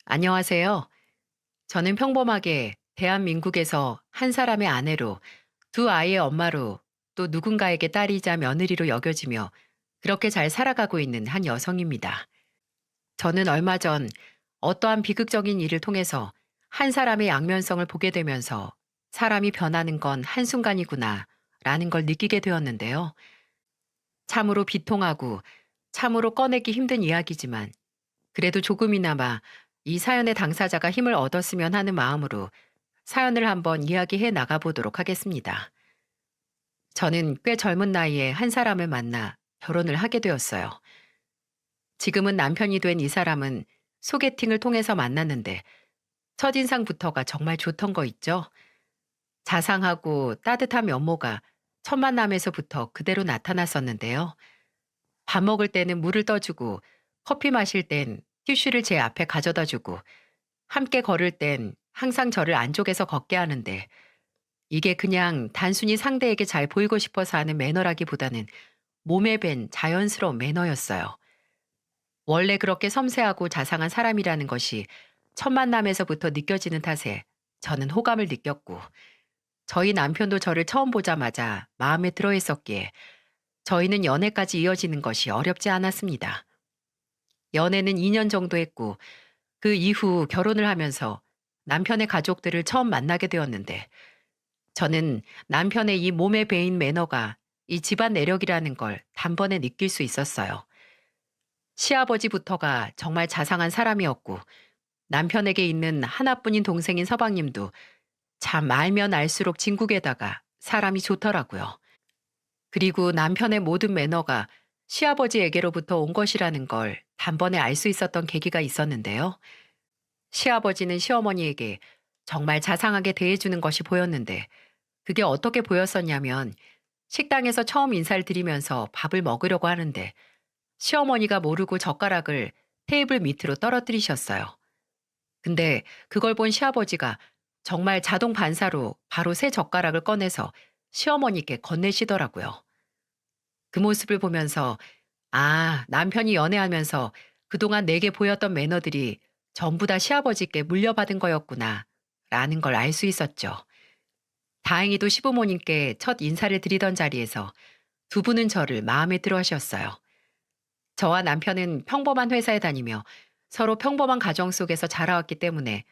안녕하세요. 저는 평범하게 대한민국에서 한 사람의 아내로, 두 아이의 엄마로, 또 누군가에게 딸이자 며느리로 여겨지며 그렇게 잘 살아가고 있는 한 여성입니다. 저는 얼마 전 어떠한 비극적인 일을 통해서 한 사람의 양면성을 보게 되면서 사람이 변하는 건 한순간이구나 라는 걸 느끼게 되었는데요. 참으로 비통하고 참으로 꺼내기 힘든 이야기지만 그래도 조금이나마 이 사연의 당사자가 힘을 얻었으면 하는 마음으로 사연을 한번 이야기해 나가보도록 하겠습니다. 저는 꽤 젊은 나이에 한 사람을 만나 결혼을 하게 되었어요. 지금은 남편이 된 이 사람은 소개팅을 통해서 만났는데 첫인상부터가 정말 좋던 거 있죠? 자상하고 따뜻한 면모가 첫 만남에서부터 그대로 나타났었는데요. 밥 먹을 때는 물을 떠주고 커피 마실 땐 티슈를 제 앞에 가져다 주고 함께 걸을 땐 항상 저를 안쪽에서 걷게 하는데 이게 그냥 단순히 상대에게 잘 보이고 싶어서 하는 매너라기보다는 몸에 밴 자연스러운 매너였어요. 원래 그렇게 섬세하고 자상한 사람이라는 것이 첫 만남에서부터 느껴지는 탓에 저는 호감을 느꼈고 저희 남편도 저를 처음 보자마자 마음에 들어 했었기에 저희는 연애까지 이어지는 것이 어렵지 않았습니다. 연애는 2년 정도 했고 그 이후 결혼을 하면서 남편의 가족들을 처음 만나게 되었는데 저는 남편의 이 몸에 배인 매너가 이 집안 내력이라는 걸 단번에 느낄 수 있었어요. 시아버지부터가 정말 자상한 사람이었고 남편에게 있는 하나뿐인 동생인 서방님도 참 알면 알수록 진국에다가 사람이 좋더라고요. 그리고 남편의 모든 매너가 시아버지에게로부터 온 것이라는 걸 단번에 알 수 있었던 계기가 있었는데요. 시아버지는 시어머니에게 정말 자상하게 대해주는 것이 보였는데 그게 어떻게 보였었냐면 식당에서 처음 인사를 드리면서 밥을 먹으려고 하는데 시어머니가 모르고 젓가락을 테이블 밑으로 떨어뜨리셨어요. 근데 그걸 본 시아버지가 정말 자동 반사로 바로 새 젓가락을 꺼내서 시어머니께 건네시더라고요. 그 모습을 보면서 아, 남편이 연애하면서 그동안 내게 보였던 매너들이 전부 다 시아버지께 물려받은 거였구나 라는 걸 알 수 있었죠. 다행히도 시부모님께 첫 인사를 드리던 자리에서 두 분은 저를 마음에 들어 하셨어요. 저와 남편은 평범한 회사에 다니며 서로 평범한 가정 속에서 자라왔기 때문에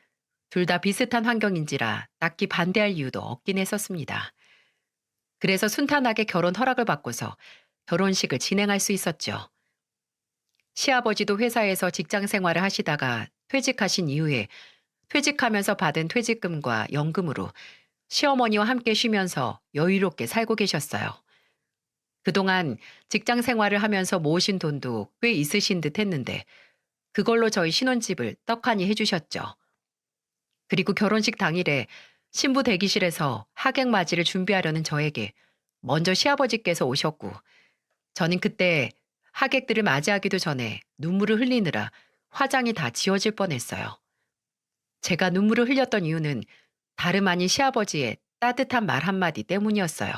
둘 다 비슷한 환경인지라 딱히 반대할 이유도 없긴 했었습니다. 그래서 순탄하게 결혼 허락을 받고서 결혼식을 진행할 수 있었죠. 시아버지도 회사에서 직장 생활을 하시다가 퇴직하신 이후에 퇴직하면서 받은 퇴직금과 연금으로 시어머니와 함께 쉬면서 여유롭게 살고 계셨어요. 그동안 직장 생활을 하면서 모으신 돈도 꽤 있으신 듯 했는데 그걸로 저희 신혼집을 떡하니 해주셨죠. 그리고 결혼식 당일에 신부 대기실에서 하객 맞이를 준비하려는 저에게 먼저 시아버지께서 오셨고 저는 그때 하객들을 맞이하기도 전에 눈물을 흘리느라 화장이 다 지워질 뻔했어요. 제가 눈물을 흘렸던 이유는 다름 아닌 시아버지의 따뜻한 말 한마디 때문이었어요.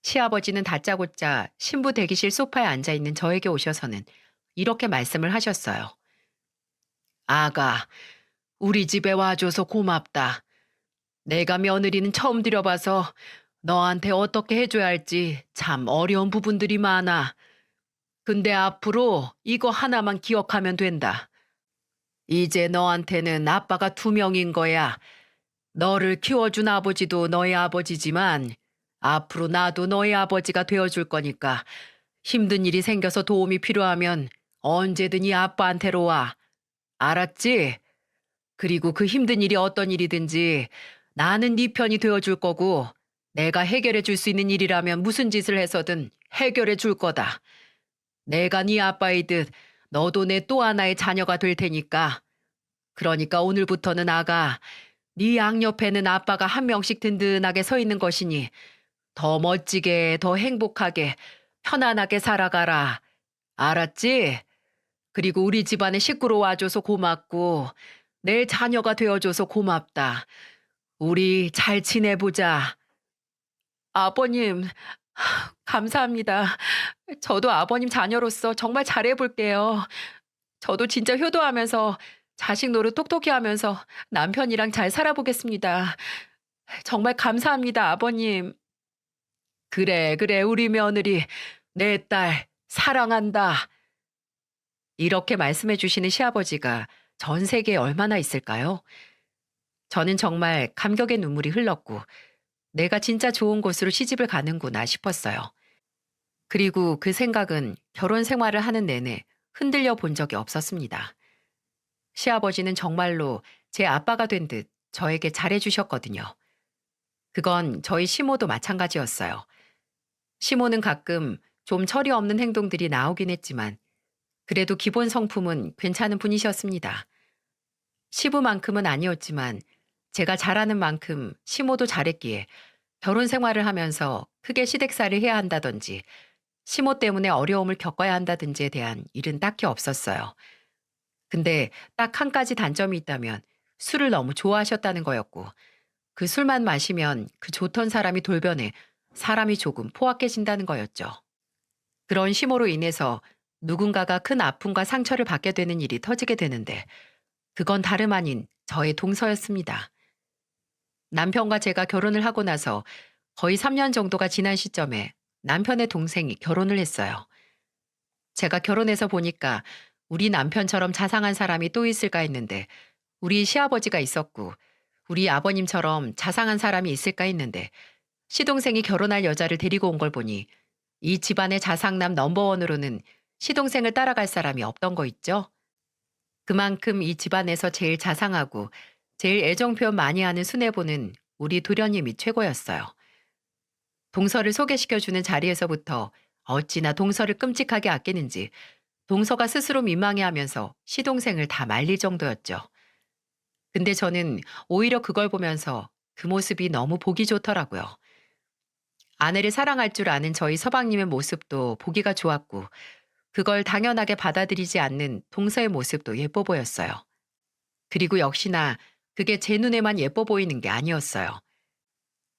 시아버지는 다짜고짜 신부 대기실 소파에 앉아 있는 저에게 오셔서는 이렇게 말씀을 하셨어요. 아가, 우리 집에 와줘서 고맙다. 내가 며느리는 처음 들여봐서 너한테 어떻게 해줘야 할지 참 어려운 부분들이 많아. 근데 앞으로 이거 하나만 기억하면 된다. 이제 너한테는 아빠가 두 명인 거야. 너를 키워준 아버지도 너의 아버지지만 앞으로 나도 너의 아버지가 되어줄 거니까 힘든 일이 생겨서 도움이 필요하면 언제든 이 아빠한테로 와. 알았지? 그리고 그 힘든 일이 어떤 일이든지 나는 네 편이 되어줄 거고 내가 해결해 줄 수 있는 일이라면 무슨 짓을 해서든 해결해 줄 거다. 내가 네 아빠이듯 너도 내 또 하나의 자녀가 될 테니까. 그러니까 오늘부터는 아가, 네 양옆에는 아빠가 한 명씩 든든하게 서 있는 것이니 더 멋지게, 더 행복하게, 편안하게 살아가라. 알았지? 그리고 우리 집안의 식구로 와줘서 고맙고 내 자녀가 되어줘서 고맙다. 우리 잘 지내보자. 아버님, 감사합니다. 저도 아버님 자녀로서 정말 잘해볼게요. 저도 진짜 효도하면서 자식 노릇 똑똑히 하면서 남편이랑 잘 살아보겠습니다. 정말 감사합니다, 아버님. 그래, 그래, 우리 며느리. 내 딸, 사랑한다. 이렇게 말씀해 주시는 시아버지가 전 세계에 얼마나 있을까요? 저는 정말 감격의 눈물이 흘렀고, 내가 진짜 좋은 곳으로 시집을 가는구나 싶었어요. 그리고 그 생각은 결혼 생활을 하는 내내 흔들려 본 적이 없었습니다. 시아버지는 정말로 제 아빠가 된 듯 저에게 잘해주셨거든요. 그건 저희 시모도 마찬가지였어요. 시모는 가끔 좀 철이 없는 행동들이 나오긴 했지만 그래도 기본 성품은 괜찮은 분이셨습니다. 시부만큼은 아니었지만 제가 잘하는 만큼 시모도 잘했기에 결혼 생활을 하면서 크게 시댁살이를 해야 한다든지 시모 때문에 어려움을 겪어야 한다든지에 대한 일은 딱히 없었어요. 근데 딱 한 가지 단점이 있다면 술을 너무 좋아하셨다는 거였고 그 술만 마시면 그 좋던 사람이 돌변해 사람이 조금 포악해진다는 거였죠. 그런 심호로 인해서 누군가가 큰 아픔과 상처를 받게 되는 일이 터지게 되는데 그건 다름 아닌 저의 동서였습니다. 남편과 제가 결혼을 하고 나서 거의 3년 정도가 지난 시점에 남편의 동생이 결혼을 했어요. 제가 결혼해서 보니까 우리 남편처럼 자상한 사람이 또 있을까 했는데 우리 시아버지가 있었고 우리 아버님처럼 자상한 사람이 있을까 했는데 시동생이 결혼할 여자를 데리고 온 걸 보니 이 집안의 자상남 넘버원으로는 시동생을 따라갈 사람이 없던 거 있죠? 그만큼 이 집안에서 제일 자상하고 제일 애정 표현 많이 하는 수뇌보는 우리 도련님이 최고였어요. 동서를 소개시켜주는 자리에서부터 어찌나 동서를 끔찍하게 아끼는지 동서가 스스로 민망해하면서 시동생을 다 말릴 정도였죠. 근데 저는 오히려 그걸 보면서 그 모습이 너무 보기 좋더라고요. 아내를 사랑할 줄 아는 저희 서방님의 모습도 보기가 좋았고 그걸 당연하게 받아들이지 않는 동서의 모습도 예뻐 보였어요. 그리고 역시나 그게 제 눈에만 예뻐 보이는 게 아니었어요.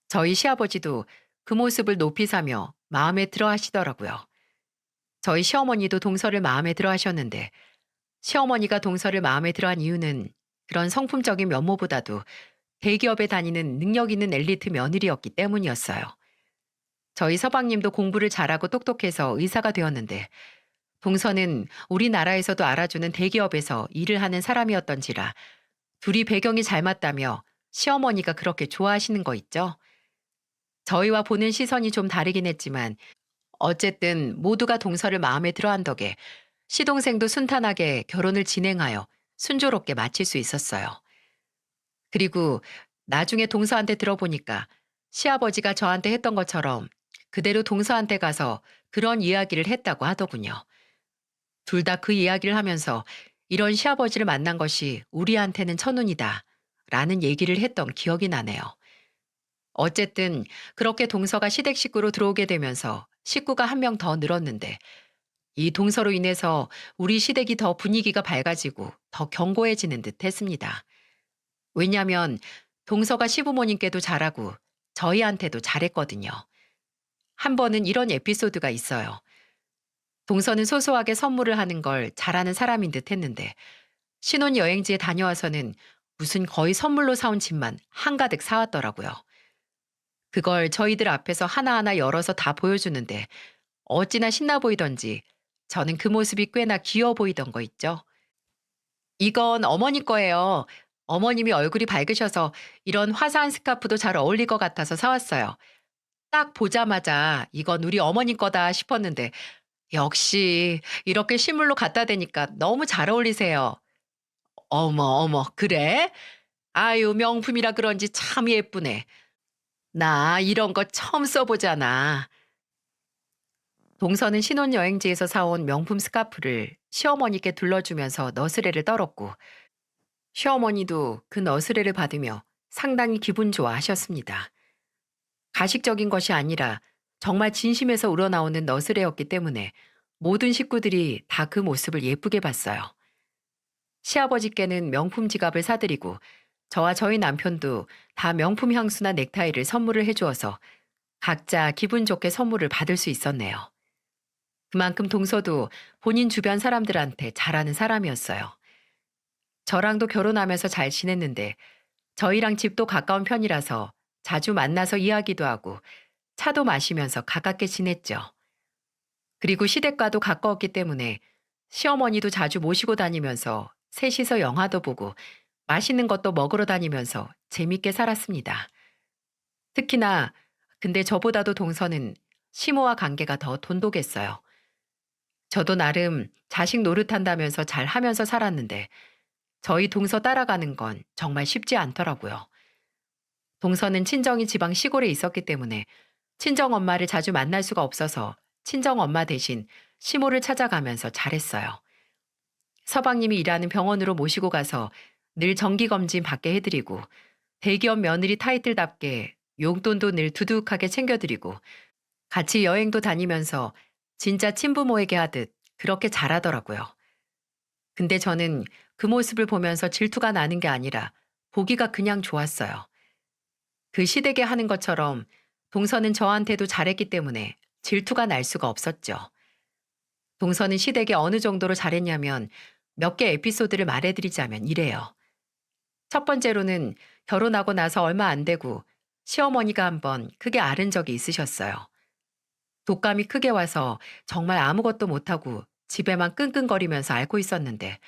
저희 시아버지도 그 모습을 높이 사며 마음에 들어 하시더라고요. 저희 시어머니도 동서를 마음에 들어 하셨는데 시어머니가 동서를 마음에 들어 한 이유는 그런 성품적인 면모보다도 대기업에 다니는 능력 있는 엘리트 며느리였기 때문이었어요. 저희 서방님도 공부를 잘하고 똑똑해서 의사가 되었는데 동서는 우리나라에서도 알아주는 대기업에서 일을 하는 사람이었던지라 둘이 배경이 잘 맞다며 시어머니가 그렇게 좋아하시는 거 있죠? 저희와 보는 시선이 좀 다르긴 했지만 어쨌든 모두가 동서를 마음에 들어한 덕에 시동생도 순탄하게 결혼을 진행하여 순조롭게 마칠 수 있었어요. 그리고 나중에 동서한테 들어보니까 시아버지가 저한테 했던 것처럼 그대로 동서한테 가서 그런 이야기를 했다고 하더군요. 둘 다 그 이야기를 하면서 이런 시아버지를 만난 것이 우리한테는 천운이다. 라는 얘기를 했던 기억이 나네요. 어쨌든 그렇게 동서가 시댁 식구로 들어오게 되면서 식구가 한 명 더 늘었는데 이 동서로 인해서 우리 시댁이 더 분위기가 밝아지고 더 견고해지는 듯 했습니다. 왜냐하면 동서가 시부모님께도 잘하고 저희한테도 잘했거든요. 한 번은 이런 에피소드가 있어요. 동서는 소소하게 선물을 하는 걸 잘하는 사람인 듯 했는데 신혼여행지에 다녀와서는 무슨 거의 선물로 사온 집만 한가득 사왔더라고요. 그걸 저희들 앞에서 하나하나 열어서 다 보여주는데 어찌나 신나 보이던지 저는 그 모습이 꽤나 귀여워 보이던 거 있죠. 이건 어머니 거예요. 어머님이 얼굴이 밝으셔서 이런 화사한 스카프도 잘 어울릴 것 같아서 사왔어요. 딱 보자마자 이건 우리 어머님 거다 싶었는데 역시 이렇게 실물로 갖다 대니까 너무 잘 어울리세요. 어머, 어머, 그래? 아유, 명품이라 그런지 참 예쁘네. 나 이런 거 처음 써보잖아. 동서는 신혼여행지에서 사온 명품 스카프를 시어머니께 둘러주면서 너스레를 떨었고 시어머니도 그 너스레를 받으며 상당히 기분 좋아 하셨습니다. 가식적인 것이 아니라 정말 진심에서 우러나오는 너스레였기 때문에 모든 식구들이 다 그 모습을 예쁘게 봤어요. 시아버지께는 명품 지갑을 사드리고 저와 저희 남편도 다 명품 향수나 넥타이를 선물을 해주어서 각자 기분 좋게 선물을 받을 수 있었네요. 그만큼 동서도 본인 주변 사람들한테 잘하는 사람이었어요. 저랑도 결혼하면서 잘 지냈는데 저희랑 집도 가까운 편이라서 자주 만나서 이야기도 하고 차도 마시면서 가깝게 지냈죠. 그리고 시댁과도 가까웠기 때문에 시어머니도 자주 모시고 다니면서 셋이서 영화도 보고 맛있는 것도 먹으러 다니면서 재밌게 살았습니다. 특히나 근데 저보다도 동서는 시모와 관계가 더 돈독했어요. 저도 나름 자식 노릇한다면서 잘 하면서 살았는데 저희 동서 따라가는 건 정말 쉽지 않더라고요. 동서는 친정이 지방 시골에 있었기 때문에 친정 엄마를 자주 만날 수가 없어서 친정 엄마 대신 시모를 찾아가면서 잘했어요. 서방님이 일하는 병원으로 모시고 가서 늘 정기검진 받게 해드리고 대기업 며느리 타이틀답게 용돈도 늘 두둑하게 챙겨드리고 같이 여행도 다니면서 진짜 친부모에게 하듯 그렇게 잘하더라고요. 근데 저는 그 모습을 보면서 질투가 나는 게 아니라 보기가 그냥 좋았어요. 그 시댁에 하는 것처럼 동서는 저한테도 잘했기 때문에 질투가 날 수가 없었죠. 동서는 시댁에 어느 정도로 잘했냐면 몇 개 에피소드를 말해드리자면 이래요. 첫 번째로는 결혼하고 나서 얼마 안 되고 시어머니가 한번 크게 앓은 적이 있으셨어요. 독감이 크게 와서 정말 아무것도 못하고 집에만 끙끙거리면서 앓고 있었는데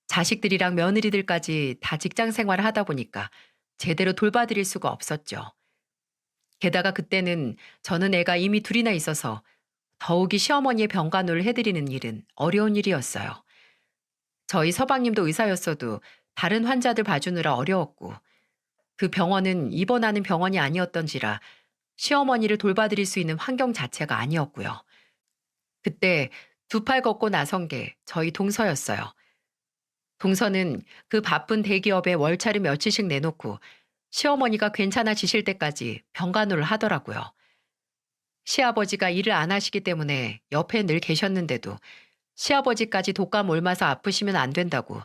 자식들이랑 며느리들까지 다 직장 생활을 하다 보니까 제대로 돌봐드릴 수가 없었죠. 게다가 그때는 저는 애가 이미 둘이나 있어서 더욱이 시어머니의 병간호를 해드리는 일은 어려운 일이었어요. 저희 서방님도 의사였어도 다른 환자들 봐주느라 어려웠고 그 병원은 입원하는 병원이 아니었던지라 시어머니를 돌봐드릴 수 있는 환경 자체가 아니었고요. 그때 두 팔 걷고 나선 게 저희 동서였어요. 동서는 그 바쁜 대기업에 월차를 며칠씩 내놓고 시어머니가 괜찮아지실 때까지 병간호를 하더라고요. 시아버지가 일을 안 하시기 때문에 옆에 늘 계셨는데도 시아버지까지 독감 옮아서 아프시면 안 된다고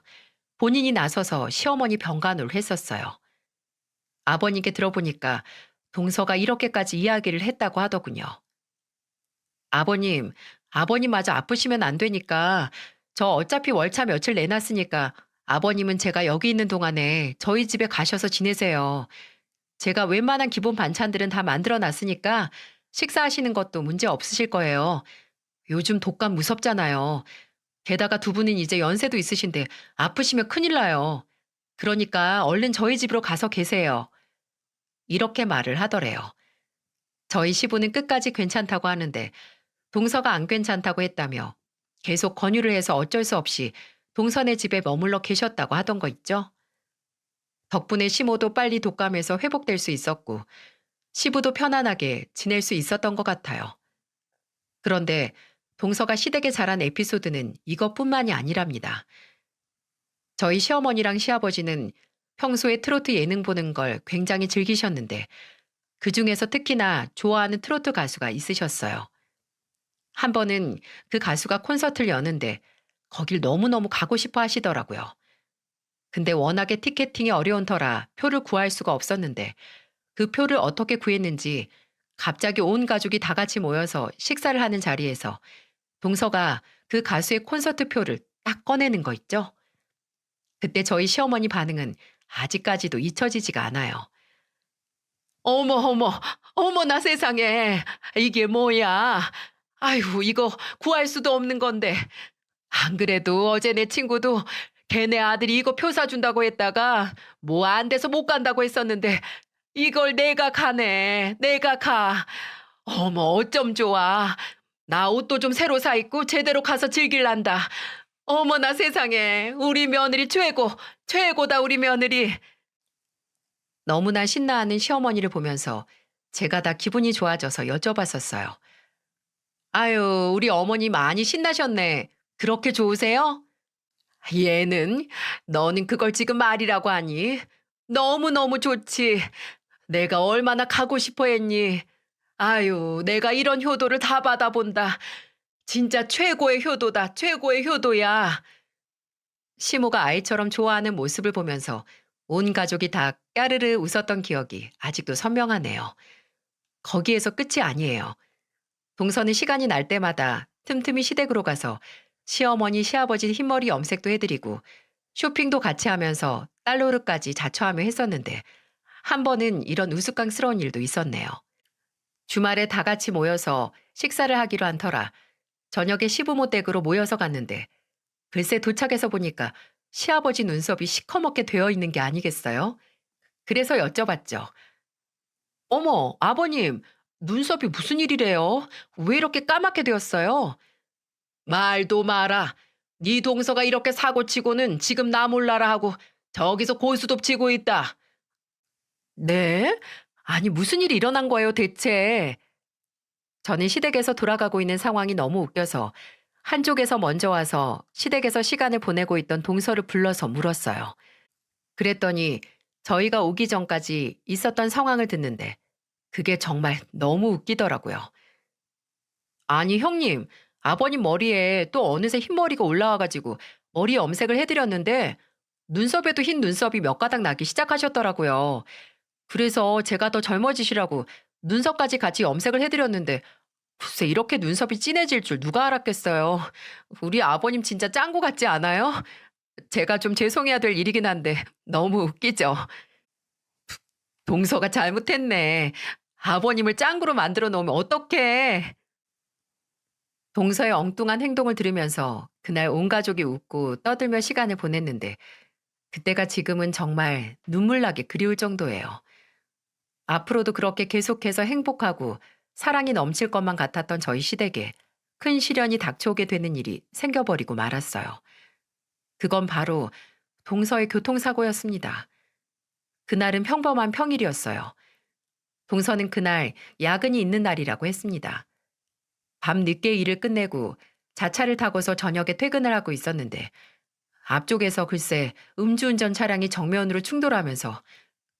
본인이 나서서 시어머니 병간호를 했었어요. 아버님께 들어보니까 동서가 이렇게까지 이야기를 했다고 하더군요. 아버님, 아버님마저 아프시면 안 되니까 저 어차피 월차 며칠 내놨으니까 아버님은 제가 여기 있는 동안에 저희 집에 가셔서 지내세요. 제가 웬만한 기본 반찬들은 다 만들어 놨으니까 식사하시는 것도 문제 없으실 거예요. 요즘 독감 무섭잖아요. 게다가 두 분은 이제 연세도 있으신데 아프시면 큰일 나요. 그러니까 얼른 저희 집으로 가서 계세요. 이렇게 말을 하더래요. 저희 시부는 끝까지 괜찮다고 하는데 동서가 안 괜찮다고 했다며 계속 권유를 해서 어쩔 수 없이 동선의 집에 머물러 계셨다고 하던 거 있죠? 덕분에 시모도 빨리 독감에서 회복될 수 있었고 시부도 편안하게 지낼 수 있었던 것 같아요. 그런데 동서가 시댁에 자란 에피소드는 이것뿐만이 아니랍니다. 저희 시어머니랑 시아버지는 평소에 트로트 예능 보는 걸 굉장히 즐기셨는데 그중에서 특히나 좋아하는 트로트 가수가 있으셨어요. 한 번은 그 가수가 콘서트를 여는데 거길 너무너무 가고 싶어 하시더라고요. 근데 워낙에 티켓팅이 어려운 터라 표를 구할 수가 없었는데 그 표를 어떻게 구했는지 갑자기 온 가족이 다 같이 모여서 식사를 하는 자리에서 동서가 그 가수의 콘서트 표를 딱 꺼내는 거 있죠? 그때 저희 시어머니 반응은 아직까지도 잊혀지지가 않아요. 어머, 어머, 어머나 세상에. 이게 뭐야. 아유, 이거 구할 수도 없는 건데. 안 그래도 어제 내 친구도 걔네 아들이 이거 표 사준다고 했다가 뭐 안 돼서 못 간다고 했었는데 이걸 내가 가네. 내가 가. 어머, 어쩜 좋아. 나 옷도 좀 새로 사 입고 제대로 가서 즐길란다. 어머나 세상에. 우리 며느리 최고. 최고다 우리 며느리. 너무나 신나하는 시어머니를 보면서 제가 다 기분이 좋아져서 여쭤봤었어요. 아유, 우리 어머니 많이 신나셨네. 그렇게 좋으세요? 얘는, 너는 그걸 지금 말이라고 하니? 너무너무 좋지. 내가 얼마나 가고 싶어 했니? 아유, 내가 이런 효도를 다 받아본다. 진짜 최고의 효도다, 최고의 효도야. 시모가 아이처럼 좋아하는 모습을 보면서 온 가족이 다 까르르 웃었던 기억이 아직도 선명하네요. 거기에서 끝이 아니에요. 동서는 시간이 날 때마다 틈틈이 시댁으로 가서 시어머니, 시아버지 흰머리 염색도 해드리고 쇼핑도 같이 하면서 달러르까지 자처하며 했었는데 한 번은 이런 우스꽝스러운 일도 있었네요. 주말에 다 같이 모여서 식사를 하기로 한 터라 저녁에 시부모 댁으로 모여서 갔는데 글쎄 도착해서 보니까 시아버지 눈썹이 시커멓게 되어 있는 게 아니겠어요? 그래서 여쭤봤죠. 어머, 아버님, 눈썹이 무슨 일이래요? 왜 이렇게 까맣게 되었어요? 말도 마라. 네 동서가 이렇게 사고치고는 지금 나 몰라라 하고 저기서 고스톱 치고 있다. 네? 아니, 무슨 일이 일어난 거예요, 대체? 저는 시댁에서 돌아가고 있는 상황이 너무 웃겨서 한쪽에서 먼저 와서 시댁에서 시간을 보내고 있던 동서를 불러서 물었어요. 그랬더니 저희가 오기 전까지 있었던 상황을 듣는데 그게 정말 너무 웃기더라고요. 아니, 형님, 아버님 머리에 또 어느새 흰머리가 올라와가지고 머리에 염색을 해드렸는데 눈썹에도 흰 눈썹이 몇 가닥 나기 시작하셨더라고요. 그래서 제가 더 젊어지시라고 눈썹까지 같이 염색을 해드렸는데 글쎄 이렇게 눈썹이 진해질 줄 누가 알았겠어요. 우리 아버님 진짜 짱구 같지 않아요? 제가 좀 죄송해야 될 일이긴 한데 너무 웃기죠. 동서가 잘못했네. 아버님을 짱구로 만들어 놓으면 어떡해. 동서의 엉뚱한 행동을 들으면서 그날 온 가족이 웃고 떠들며 시간을 보냈는데 그때가 지금은 정말 눈물 나게 그리울 정도예요. 앞으로도 그렇게 계속해서 행복하고 사랑이 넘칠 것만 같았던 저희 시댁에 큰 시련이 닥쳐오게 되는 일이 생겨버리고 말았어요. 그건 바로 동서의 교통사고였습니다. 그날은 평범한 평일이었어요. 동서는 그날 야근이 있는 날이라고 했습니다. 밤 늦게 일을 끝내고 자차를 타고서 저녁에 퇴근을 하고 있었는데 앞쪽에서 글쎄 음주운전 차량이 정면으로 충돌하면서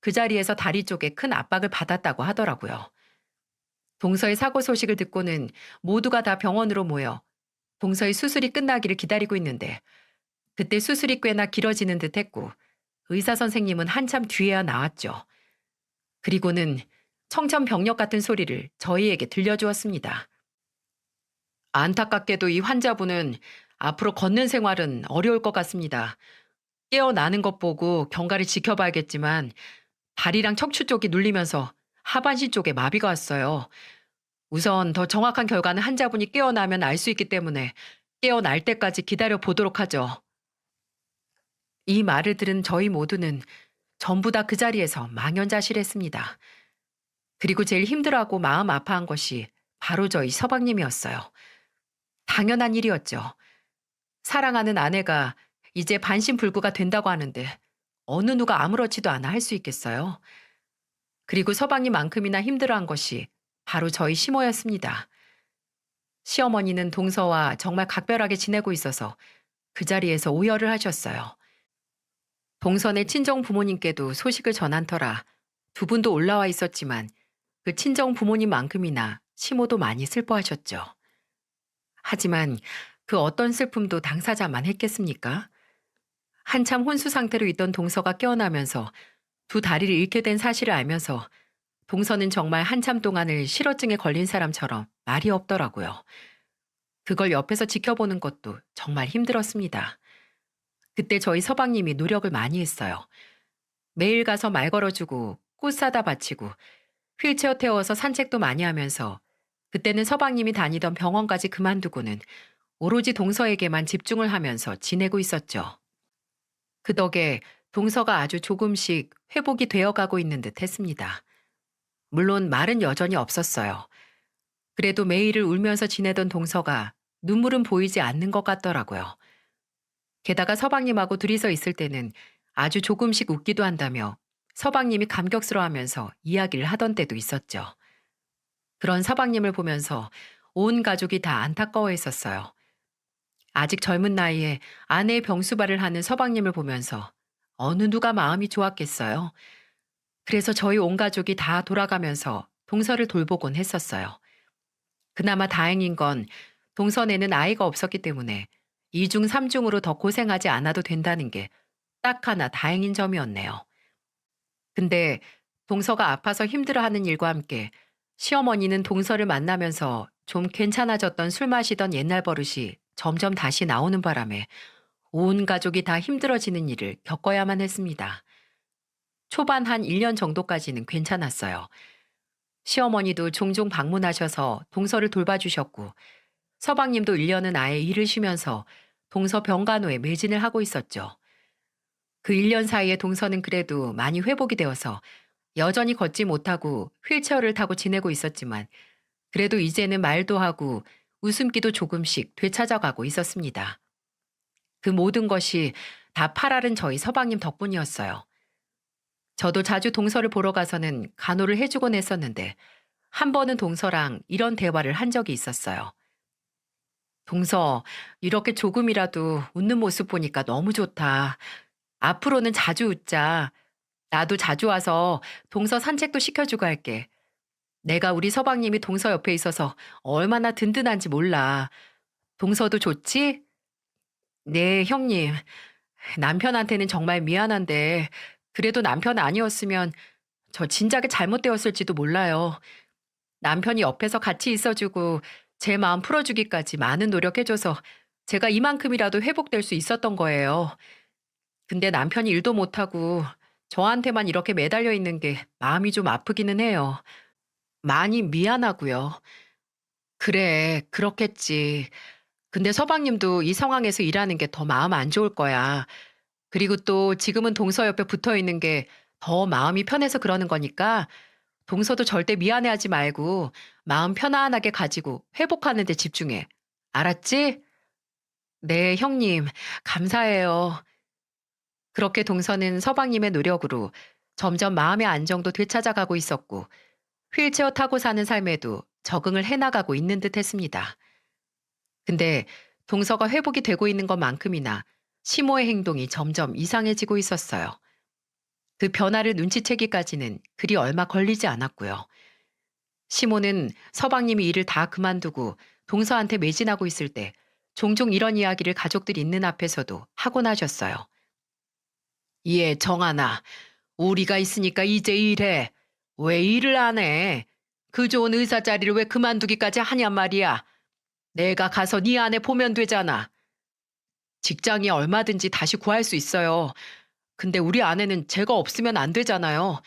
그 자리에서 다리 쪽에 큰 압박을 받았다고 하더라고요. 동서의 사고 소식을 듣고는 모두가 다 병원으로 모여 동서의 수술이 끝나기를 기다리고 있는데 그때 수술이 꽤나 길어지는 듯 했고 의사 선생님은 한참 뒤에야 나왔죠. 그리고는 청천벽력 같은 소리를 저희에게 들려주었습니다. 안타깝게도 이 환자분은 앞으로 걷는 생활은 어려울 것 같습니다. 깨어나는 것 보고 경과를 지켜봐야겠지만 다리랑 척추 쪽이 눌리면서 하반신 쪽에 마비가 왔어요. 우선 더 정확한 결과는 환자분이 깨어나면 알 수 있기 때문에 깨어날 때까지 기다려 보도록 하죠. 이 말을 들은 저희 모두는 전부 다 그 자리에서 망연자실했습니다. 그리고 제일 힘들어하고 마음 아파한 것이 바로 저희 서방님이었어요. 당연한 일이었죠. 사랑하는 아내가 이제 반신불구가 된다고 하는데 어느 누가 아무렇지도 않아 할 수 있겠어요? 그리고 서방님만큼이나 힘들어한 것이 바로 저희 시모였습니다. 시어머니는 동서와 정말 각별하게 지내고 있어서 그 자리에서 오열을 하셨어요. 동선의 친정 부모님께도 소식을 전한 터라 두 분도 올라와 있었지만 그 친정 부모님만큼이나 시모도 많이 슬퍼하셨죠. 하지만 그 어떤 슬픔도 당사자만 했겠습니까? 한참 혼수 상태로 있던 동서가 깨어나면서 두 다리를 잃게 된 사실을 알면서 동서는 정말 한참 동안을 실어증에 걸린 사람처럼 말이 없더라고요. 그걸 옆에서 지켜보는 것도 정말 힘들었습니다. 그때 저희 서방님이 노력을 많이 했어요. 매일 가서 말 걸어주고 꽃 사다 바치고 휠체어 태워서 산책도 많이 하면서 그때는 서방님이 다니던 병원까지 그만두고는 오로지 동서에게만 집중을 하면서 지내고 있었죠. 그 덕에 동서가 아주 조금씩 회복이 되어가고 있는 듯 했습니다. 물론 말은 여전히 없었어요. 그래도 매일을 울면서 지내던 동서가 눈물은 보이지 않는 것 같더라고요. 게다가 서방님하고 둘이서 있을 때는 아주 조금씩 웃기도 한다며 서방님이 감격스러워하면서 이야기를 하던 때도 있었죠. 그런 서방님을 보면서 온 가족이 다 안타까워했었어요. 아직 젊은 나이에 아내의 병수발을 하는 서방님을 보면서 어느 누가 마음이 좋았겠어요. 그래서 저희 온 가족이 다 돌아가면서 동서를 돌보곤 했었어요. 그나마 다행인 건 동서에는 아이가 없었기 때문에 2중, 3중으로 더 고생하지 않아도 된다는 게 딱 하나 다행인 점이었네요. 근데 동서가 아파서 힘들어하는 일과 함께 시어머니는 동서를 만나면서 좀 괜찮아졌던 술 마시던 옛날 버릇이 점점 다시 나오는 바람에 온 가족이 다 힘들어지는 일을 겪어야만 했습니다. 초반 한 1년 정도까지는 괜찮았어요. 시어머니도 종종 방문하셔서 동서를 돌봐주셨고, 서방님도 1년은 아예 일을 쉬면서 동서 병간호에 매진을 하고 있었죠. 그 1년 사이에 동서는 그래도 많이 회복이 되어서 여전히 걷지 못하고 휠체어를 타고 지내고 있었지만, 그래도 이제는 말도 하고 웃음기도 조금씩 되찾아가고 있었습니다. 그 모든 것이 다 팔알은 저희 서방님 덕분이었어요. 저도 자주 동서를 보러 가서는 간호를 해주곤 했었는데, 한 번은 동서랑 이런 대화를 한 적이 있었어요. 동서, 이렇게 조금이라도 웃는 모습 보니까 너무 좋다. 앞으로는 자주 웃자. 나도 자주 와서 동서 산책도 시켜주고 할게. 내가 우리 서방님이 동서 옆에 있어서 얼마나 든든한지 몰라. 동서도 좋지? 네, 형님. 남편한테는 정말 미안한데, 그래도 남편 아니었으면 저 진작에 잘못되었을지도 몰라요. 남편이 옆에서 같이 있어주고 제 마음 풀어주기까지 많은 노력해줘서 제가 이만큼이라도 회복될 수 있었던 거예요. 근데 남편이 일도 못하고 저한테만 이렇게 매달려 있는 게 마음이 좀 아프기는 해요. 많이 미안하고요. 그래, 그렇겠지. 근데 서방님도 이 상황에서 일하는 게 더 마음 안 좋을 거야. 그리고 또 지금은 동서 옆에 붙어 있는 게 더 마음이 편해서 그러는 거니까 동서도 절대 미안해하지 말고 마음 편안하게 가지고 회복하는 데 집중해. 알았지? 네, 형님. 감사해요. 그렇게 동서는 서방님의 노력으로 점점 마음의 안정도 되찾아가고 있었고, 휠체어 타고 사는 삶에도 적응을 해나가고 있는 듯 했습니다. 근데 동서가 회복이 되고 있는 것만큼이나 시모의 행동이 점점 이상해지고 있었어요. 그 변화를 눈치채기까지는 그리 얼마 걸리지 않았고요. 시모는 서방님이 일을 다 그만두고 동서한테 매진하고 있을 때 종종 이런 이야기를 가족들이 있는 앞에서도 하곤 하셨어요. 예, 정하나. 우리가 있으니까 이제 일해. 왜 일을 안 해? 그 좋은 의사 자리를 왜 그만두기까지 하냔 말이야. 내가 가서 네 아내 보면 되잖아. 직장이 얼마든지 다시 구할 수 있어요. 근데 우리 아내는 제가 없으면 안 되잖아요.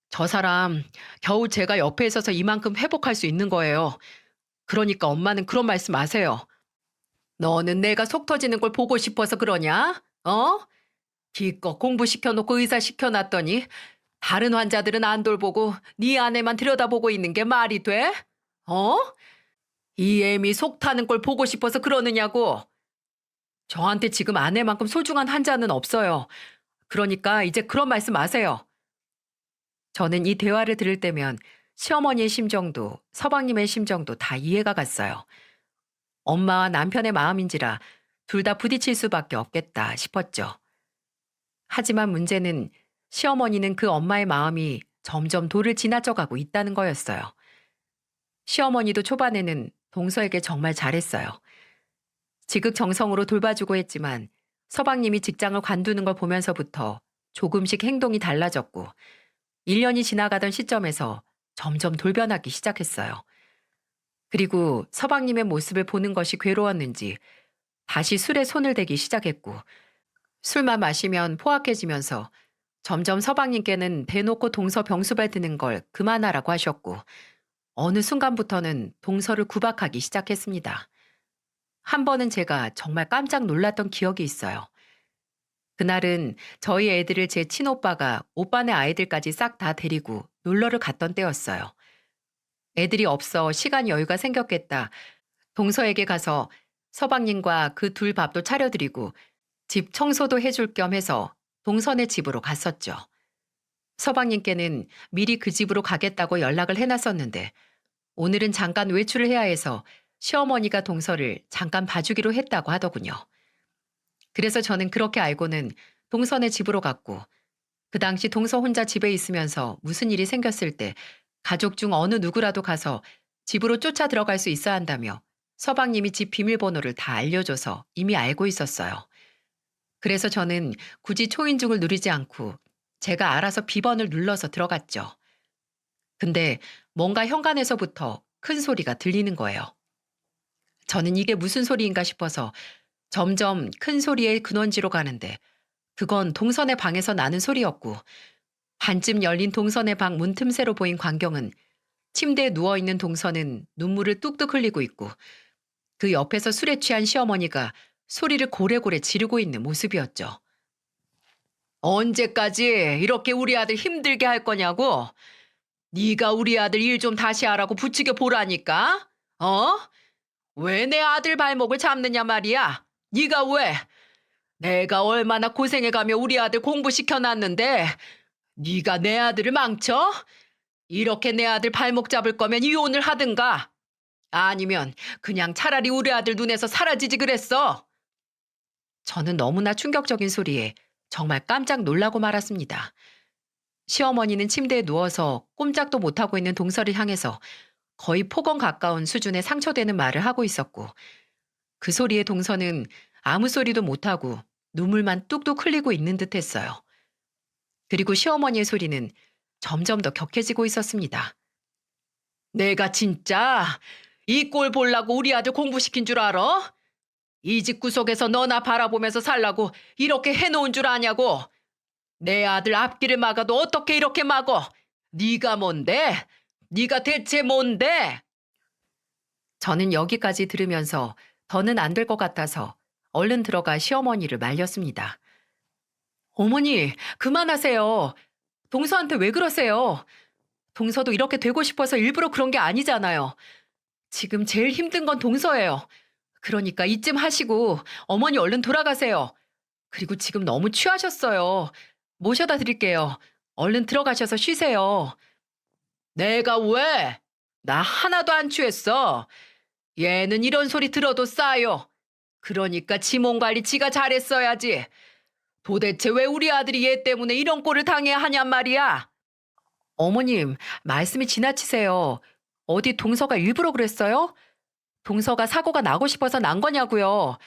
저 사람 겨우 제가 옆에 있어서 이만큼 회복할 수 있는 거예요. 그러니까 엄마는 그런 말씀 마세요. 너는 내가 속 터지는 걸 보고 싶어서 그러냐? 어? 기껏 공부시켜놓고 의사 시켜놨더니 다른 환자들은 안 돌보고 네 아내만 들여다보고 있는 게 말이 돼? 어? 이 애미 속 타는 걸 보고 싶어서 그러느냐고. 저한테 지금 아내만큼 소중한 환자는 없어요. 그러니까 이제 그런 말씀 마세요. 저는 이 대화를 들을 때면 시어머니의 심정도 서방님의 심정도 다 이해가 갔어요. 엄마와 남편의 마음인지라 둘 다 부딪힐 수밖에 없겠다 싶었죠. 하지만 문제는 시어머니는 그 엄마의 마음이 점점 도를 지나쳐가고 있다는 거였어요. 시어머니도 초반에는 동서에게 정말 잘했어요. 지극정성으로 돌봐주고 했지만 서방님이 직장을 관두는 걸 보면서부터 조금씩 행동이 달라졌고 1년이 지나가던 시점에서 점점 돌변하기 시작했어요. 그리고 서방님의 모습을 보는 것이 괴로웠는지 다시 술에 손을 대기 시작했고 술만 마시면 포악해지면서 점점 서방님께는 대놓고 동서 병수발 드는 걸 그만하라고 하셨고 어느 순간부터는 동서를 구박하기 시작했습니다. 한 번은 제가 정말 깜짝 놀랐던 기억이 있어요. 그날은 저희 애들을 제 친오빠가 오빠네 아이들까지 싹 다 데리고 놀러를 갔던 때였어요. 애들이 없어 시간 여유가 생겼겠다. 동서에게 가서 서방님과 그 둘 밥도 차려드리고 집 청소도 해줄 겸 해서 동서네 집으로 갔었죠. 서방님께는 미리 그 집으로 가겠다고 연락을 해놨었는데 오늘은 잠깐 외출을 해야 해서 시어머니가 동서를 잠깐 봐주기로 했다고 하더군요. 그래서 저는 그렇게 알고는 동서네 집으로 갔고 그 당시 동서 혼자 집에 있으면서 무슨 일이 생겼을 때 가족 중 어느 누구라도 가서 집으로 쫓아 들어갈 수 있어야 한다며 서방님이 집 비밀번호를 다 알려줘서 이미 알고 있었어요. 그래서 저는 굳이 초인종을 누르지 않고 제가 알아서 비번을 눌러서 들어갔죠. 근데 뭔가 현관에서부터 큰 소리가 들리는 거예요. 저는 이게 무슨 소리인가 싶어서 점점 큰 소리의 근원지로 가는데 그건 동선의 방에서 나는 소리였고 반쯤 열린 동선의 방 문틈새로 보인 광경은 침대에 누워있는 동선은 눈물을 뚝뚝 흘리고 있고 그 옆에서 술에 취한 시어머니가 소리를 고래고래 지르고 있는 모습이었죠. 언제까지 이렇게 우리 아들 힘들게 할 거냐고? 네가 우리 아들 일 좀 다시 하라고 부추겨 보라니까? 어? 왜 내 아들 발목을 잡느냐 말이야? 네가 왜? 내가 얼마나 고생해가며 우리 아들 공부시켜놨는데 네가 내 아들을 망쳐? 이렇게 내 아들 발목 잡을 거면 이혼을 하든가. 아니면 그냥 차라리 우리 아들 눈에서 사라지지 그랬어. 저는 너무나 충격적인 소리에 정말 깜짝 놀라고 말았습니다. 시어머니는 침대에 누워서 꼼짝도 못하고 있는 동서를 향해서 거의 폭언 가까운 수준의 상처되는 말을 하고 있었고 그 소리에 동서는 아무 소리도 못하고 눈물만 뚝뚝 흘리고 있는 듯 했어요. 그리고 시어머니의 소리는 점점 더 격해지고 있었습니다. 내가 진짜 이 꼴 보려고 우리 아들 공부시킨 줄 알아? 이 집 구석에서 너나 바라보면서 살라고 이렇게 해놓은 줄 아냐고. 내 아들 앞길을 막아도 어떻게 이렇게 막어? 네가 뭔데? 네가 대체 뭔데? 저는 여기까지 들으면서 더는 안 될 것 같아서 얼른 들어가 시어머니를 말렸습니다. 어머니, 그만하세요. 동서한테 왜 그러세요? 동서도 이렇게 되고 싶어서 일부러 그런 게 아니잖아요. 지금 제일 힘든 건 동서예요. 그러니까 이쯤 하시고 어머니 얼른 돌아가세요. 그리고 지금 너무 취하셨어요. 모셔다 드릴게요. 얼른 들어가셔서 쉬세요. 내가 왜? 나 하나도 안 취했어. 얘는 이런 소리 들어도 싸요. 그러니까 지 몸 관리 지가 잘했어야지. 도대체 왜 우리 아들이 얘 때문에 이런 꼴을 당해야 하냔 말이야. 어머님, 말씀이 지나치세요. 어디 동서가 일부러 그랬어요? 동서가 사고가 나고 싶어서 난 거냐고요.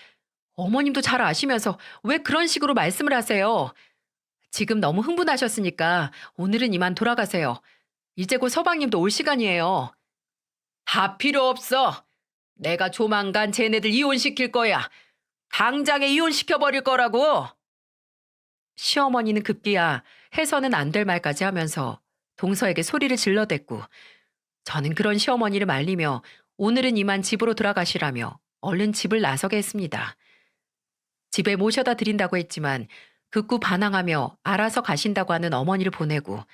어머님도 잘 아시면서 왜 그런 식으로 말씀을 하세요? 지금 너무 흥분하셨으니까 오늘은 이만 돌아가세요. 이제 곧 서방님도 올 시간이에요. 다 필요 없어. 내가 조만간 쟤네들 이혼시킬 거야. 당장에 이혼시켜버릴 거라고. 시어머니는 급기야 해서는 안 될 말까지 하면서 동서에게 소리를 질러댔고 저는 그런 시어머니를 말리며 오늘은 이만 집으로 돌아가시라며 얼른 집을 나서게 했습니다. 집에 모셔다 드린다고 했지만 극구 반항하며 알아서 가신다고 하는 어머니를 보내고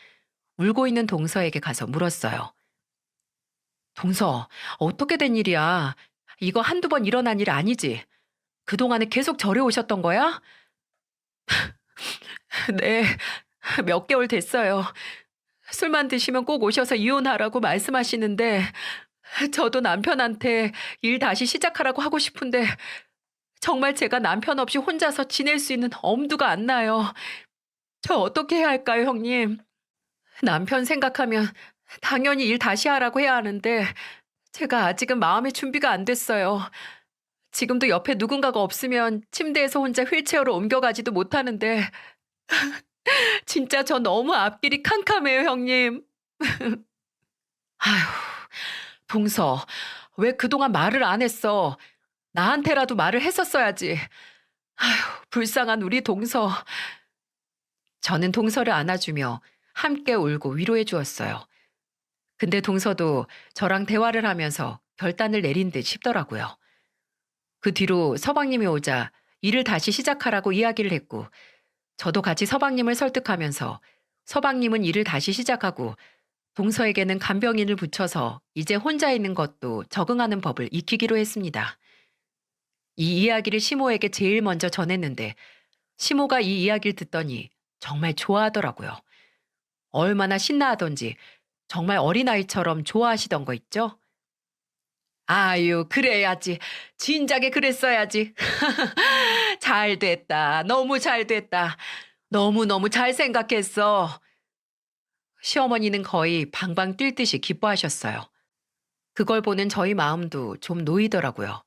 울고 있는 동서에게 가서 물었어요. 동서, 어떻게 된 일이야? 이거 한두 번 일어난 일 아니지? 그동안에 계속 절에 오셨던 거야? 네, 몇 개월 됐어요. 술만 드시면 꼭 오셔서 이혼하라고 말씀하시는데 저도 남편한테 일 다시 시작하라고 하고 싶은데 정말 제가 남편 없이 혼자서 지낼 수 있는 엄두가 안 나요. 저 어떻게 해야 할까요, 형님? 남편 생각하면 당연히 일 다시 하라고 해야 하는데 제가 아직은 마음의 준비가 안 됐어요. 지금도 옆에 누군가가 없으면 침대에서 혼자 휠체어로 옮겨가지도 못하는데 진짜 저 너무 앞길이 캄캄해요, 형님. 아휴, 동서, 왜 그동안 말을 안 했어? 나한테라도 말을 했었어야지. 아휴, 불쌍한 우리 동서. 저는 동서를 안아주며 함께 울고 위로해 주었어요. 근데 동서도 저랑 대화를 하면서 결단을 내린 듯 싶더라고요. 그 뒤로 서방님이 오자 일을 다시 시작하라고 이야기를 했고 저도 같이 서방님을 설득하면서 서방님은 일을 다시 시작하고 동서에게는 간병인을 붙여서 이제 혼자 있는 것도 적응하는 법을 익히기로 했습니다. 이 이야기를 시모에게 제일 먼저 전했는데 시모가 이 이야기를 듣더니 정말 좋아하더라고요. 얼마나 신나하던지 정말 어린아이처럼 좋아하시던 거 있죠? 아유, 그래야지. 진작에 그랬어야지. 잘 됐다. 너무 잘 됐다. 너무너무 잘 생각했어. 시어머니는 거의 방방 뛸 듯이 기뻐하셨어요. 그걸 보는 저희 마음도 좀 놓이더라고요.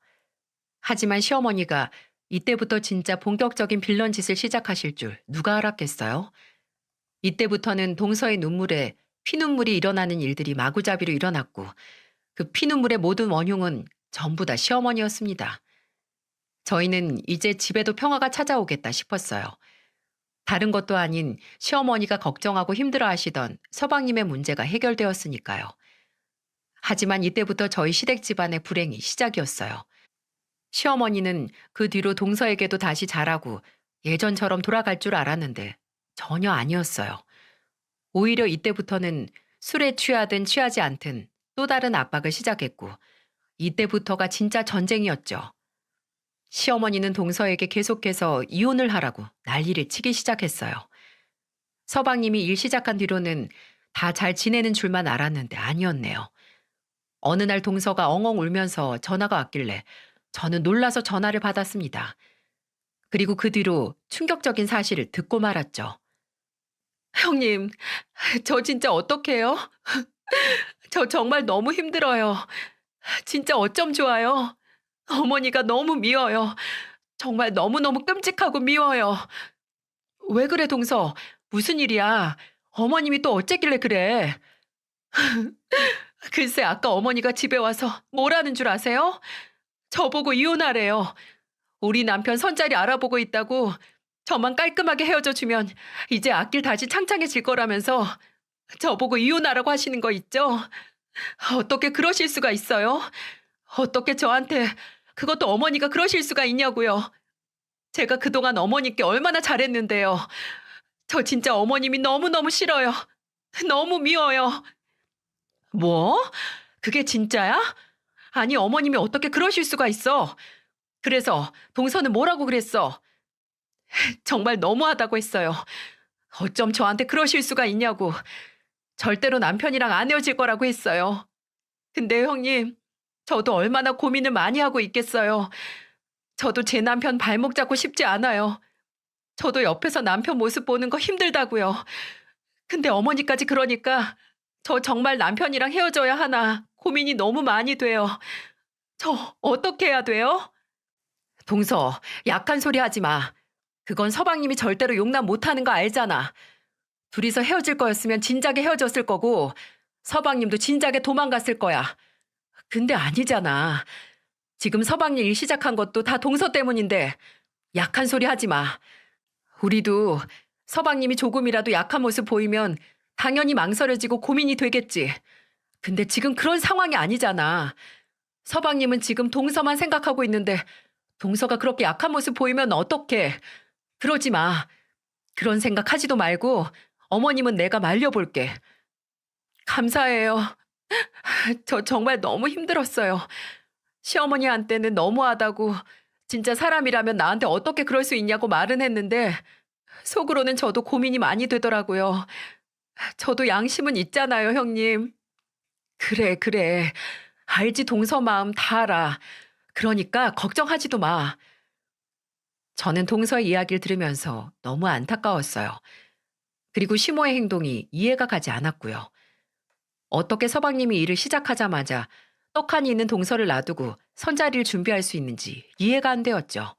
하지만 시어머니가 이때부터 진짜 본격적인 빌런 짓을 시작하실 줄 누가 알았겠어요? 이때부터는 동서의 눈물에 피눈물이 일어나는 일들이 마구잡이로 일어났고 그 피눈물의 모든 원흉은 전부 다 시어머니였습니다. 저희는 이제 집에도 평화가 찾아오겠다 싶었어요. 다른 것도 아닌 시어머니가 걱정하고 힘들어 하시던 서방님의 문제가 해결되었으니까요. 하지만 이때부터 저희 시댁 집안의 불행이 시작이었어요. 시어머니는 그 뒤로 동서에게도 다시 잘하고 예전처럼 돌아갈 줄 알았는데 전혀 아니었어요. 오히려 이때부터는 술에 취하든 취하지 않든 또 다른 압박을 시작했고 이때부터가 진짜 전쟁이었죠. 시어머니는 동서에게 계속해서 이혼을 하라고 난리를 치기 시작했어요. 서방님이 일 시작한 뒤로는 다 잘 지내는 줄만 알았는데 아니었네요. 어느 날 동서가 엉엉 울면서 전화가 왔길래 저는 놀라서 전화를 받았습니다. 그리고 그 뒤로 충격적인 사실을 듣고 말았죠. 형님, 저 진짜 어떡해요? 저 정말 너무 힘들어요. 진짜 어쩜 좋아요. 어머니가 너무 미워요. 정말 너무너무 끔찍하고 미워요. 왜 그래, 동서? 무슨 일이야? 어머님이 또 어쨌길래 그래? 글쎄, 아까 어머니가 집에 와서 뭐라는 줄 아세요? 저보고 이혼하래요. 우리 남편 선자리 알아보고 있다고 저만 깔끔하게 헤어져 주면 이제 앞길 다시 창창해질 거라면서 저보고 이혼하라고 하시는 거 있죠? 어떻게 그러실 수가 있어요? 어떻게 저한테 그것도 어머니가 그러실 수가 있냐고요. 제가 그동안 어머니께 얼마나 잘했는데요. 저 진짜 어머님이 너무너무 싫어요. 너무 미워요. 뭐? 그게 진짜야? 아니, 어머님이 어떻게 그러실 수가 있어? 그래서 동서는 뭐라고 그랬어? 정말 너무하다고 했어요. 어쩜 저한테 그러실 수가 있냐고. 절대로 남편이랑 안 헤어질 거라고 했어요. 근데 형님, 저도 얼마나 고민을 많이 하고 있겠어요. 저도 제 남편 발목 잡고 싶지 않아요. 저도 옆에서 남편 모습 보는 거 힘들다고요. 근데 어머니까지 그러니까 저 정말 남편이랑 헤어져야 하나 고민이 너무 많이 돼요. 저 어떻게 해야 돼요? 동서, 약한 소리 하지 마. 그건 서방님이 절대로 용납 못하는 거 알잖아. 둘이서 헤어질 거였으면 진작에 헤어졌을 거고 서방님도 진작에 도망갔을 거야. 근데 아니잖아. 지금 서방님 일 시작한 것도 다 동서 때문인데 약한 소리 하지 마. 우리도 서방님이 조금이라도 약한 모습 보이면 당연히 망설여지고 고민이 되겠지. 근데 지금 그런 상황이 아니잖아. 서방님은 지금 동서만 생각하고 있는데 동서가 그렇게 약한 모습 보이면 어떡해. 그러지 마. 그런 생각 하지도 말고 어머님은 내가 말려볼게. 감사해요. 저 정말 너무 힘들었어요. 시어머니한테는 너무하다고 진짜 사람이라면 나한테 어떻게 그럴 수 있냐고 말은 했는데 속으로는 저도 고민이 많이 되더라고요. 저도 양심은 있잖아요, 형님. 그래, 그래. 알지, 동서 마음 다 알아. 그러니까 걱정하지도 마. 저는 동서의 이야기를 들으면서 너무 안타까웠어요. 그리고 시모의 행동이 이해가 가지 않았고요. 어떻게 서방님이 일을 시작하자마자 떡하니 있는 동서를 놔두고 선자리를 준비할 수 있는지 이해가 안 되었죠.